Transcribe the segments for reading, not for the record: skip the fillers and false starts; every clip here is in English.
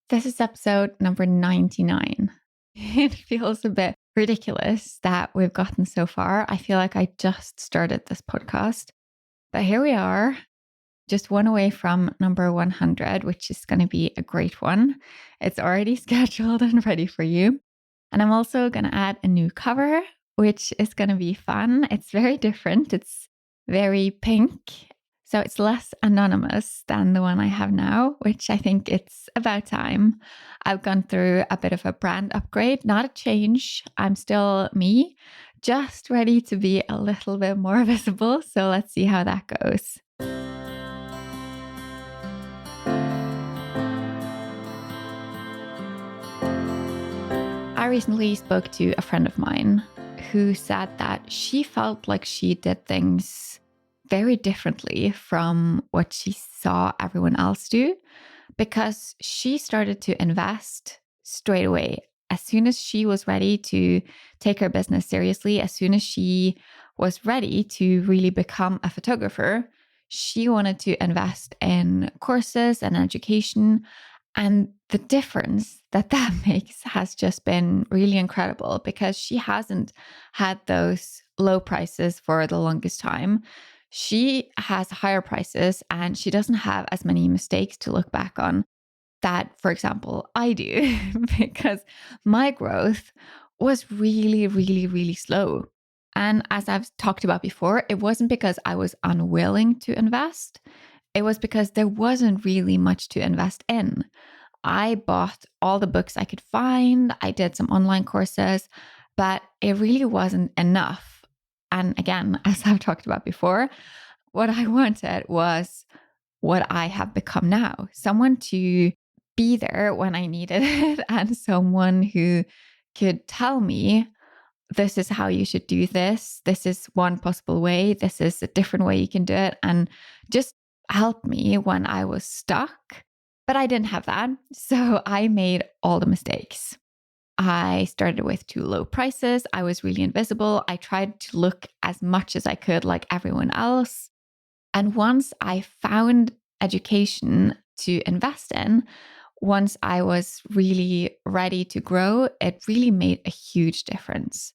This is episode number 99. It feels a bit ridiculous that we've gotten so far. I feel like I just started this podcast, but here we are, just one away from number 100, which is going to be a great one. It's already scheduled and ready for you. And I'm also going to add a new cover, which is going to be fun. It's very different. It's very pink. So it's less anonymous than the one I have now, which I think it's about time. I've gone through a bit of a brand upgrade, not a change. I'm still me, just ready to be a little bit more visible. So let's see how that goes. I recently spoke to a friend of mine who said that she felt like she did things very differently from what she saw everyone else do, because she started to invest straight away. As soon as she was ready to take her business seriously, as soon as she was ready to really become a photographer, she wanted to invest in courses and education. And the difference that makes has just been really incredible, because she hasn't had those low prices for the longest time. She has higher prices and she doesn't have as many mistakes to look back on that, for example, I do, because my growth was really, really, really slow. And as I've talked about before, it wasn't because I was unwilling to invest. It was because there wasn't really much to invest in. I bought all the books I could find. I did some online courses, but it really wasn't enough. And again, as I've talked about before, what I wanted was what I have become now, someone to be there when I needed it and someone who could tell me, this is how you should do this. This is one possible way. This is a different way you can do it. And just help me when I was stuck. But I didn't have that. So I made all the mistakes. I started with too low prices. I was really invisible. I tried to look as much as I could like everyone else. And once I found education to invest in, once I was really ready to grow, it really made a huge difference.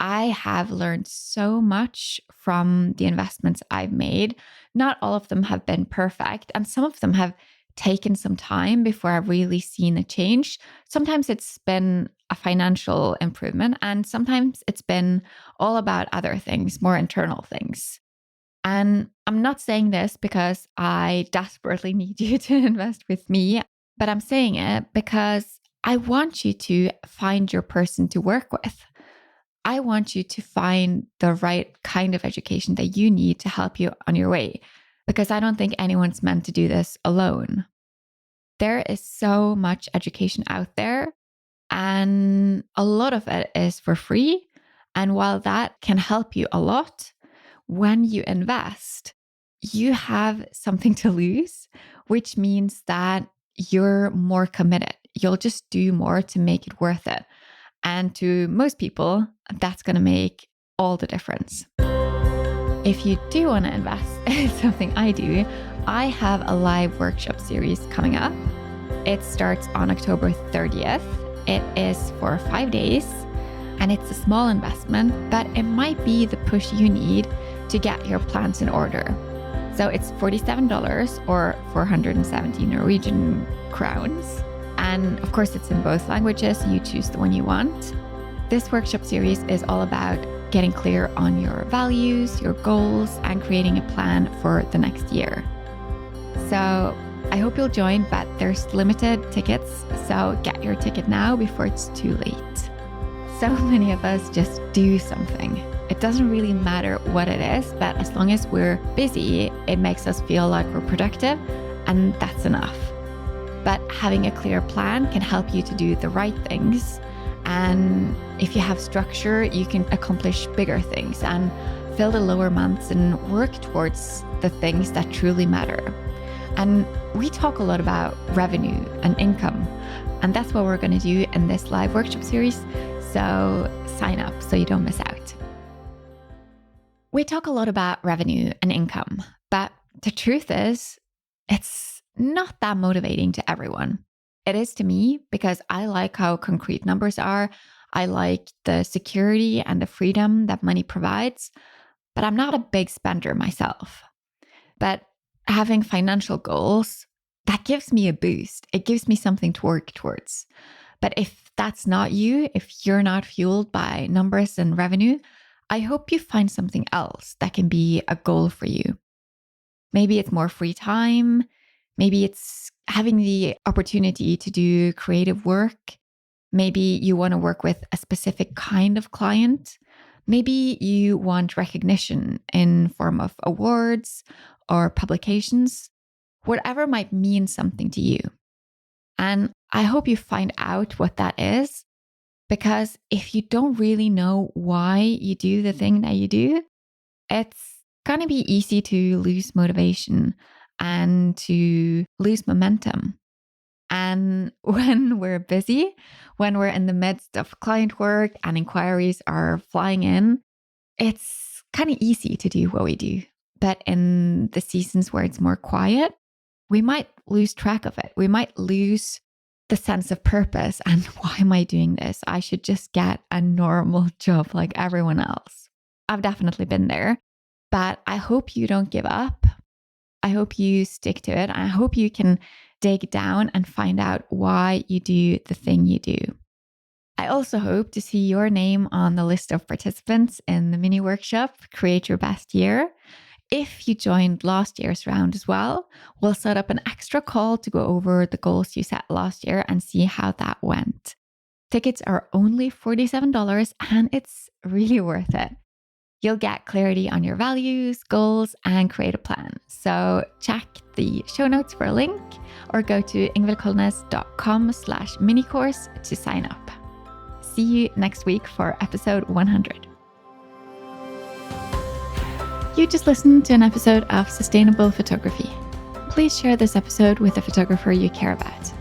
I have learned so much from the investments I've made. Not all of them have been perfect, and some of them have taken some time before I've really seen a change. Sometimes it's been a financial improvement, and sometimes it's been all about other things, more internal things. And I'm not saying this because I desperately need you to invest with me, but I'm saying it because I want you to find your person to work with. I want you to find the right kind of education that you need to help you on your way, because I don't think anyone's meant to do this alone. There is so much education out there, and a lot of it is for free. And while that can help you a lot, when you invest, you have something to lose, which means that you're more committed. You'll just do more to make it worth it. And to most people, that's going to make all the difference. If you do want to invest in something I do, I have a live workshop series coming up. It starts on October 30th. It is for 5 days, and it's a small investment, but it might be the push you need to get your plans in order. So it's $47 or 470 Norwegian crowns. And of course, it's in both languages. You choose the one you want. This workshop series is all about getting clear on your values, your goals, and creating a plan for the next year. So I hope you'll join, but there's limited tickets. So get your ticket now before it's too late. So many of us just do something. It doesn't really matter what it is, but as long as we're busy, it makes us feel like we're productive, and that's enough. But having a clear plan can help you to do the right things. And if you have structure, you can accomplish bigger things and fill the lower months and work towards the things that truly matter. And we talk a lot about revenue and income, and that's what we're going to do in this live workshop series. So sign up so you don't miss out. We talk a lot about revenue and income, but the truth is, it's not that motivating to everyone. It is to me because I like how concrete numbers are. I like the security and the freedom that money provides, but I'm not a big spender myself. But having financial goals, that gives me a boost. It gives me something to work towards. But if that's not you, if you're not fueled by numbers and revenue, I hope you find something else that can be a goal for you. Maybe it's more free time. Maybe it's having the opportunity to do creative work. Maybe you want to work with a specific kind of client. Maybe you want recognition in form of awards or publications, whatever might mean something to you. And I hope you find out what that is, because if you don't really know why you do the thing that you do, it's going to be easy to lose motivation and to lose momentum. And when we're busy, when we're in the midst of client work and inquiries are flying in, it's kind of easy to do what we do. But in the seasons where it's more quiet, we might lose track of it. We might lose the sense of purpose. And why am I doing this? I should just get a normal job like everyone else. I've definitely been there, but I hope you don't give up. I hope you stick to it. I hope you can dig down and find out why you do the thing you do. I also hope to see your name on the list of participants in the mini workshop, Create Your Best Year. If you joined last year's round as well, we'll set up an extra call to go over the goals you set last year and see how that went. Tickets are only $47 and it's really worth it. You'll get clarity on your values, goals, and create a plan. So check the show notes for a link or go to ingvildkolnes.com/mini-course to sign up. See you next week for episode 100. You just listened to an episode of Sustainable Photography. Please share this episode with a photographer you care about.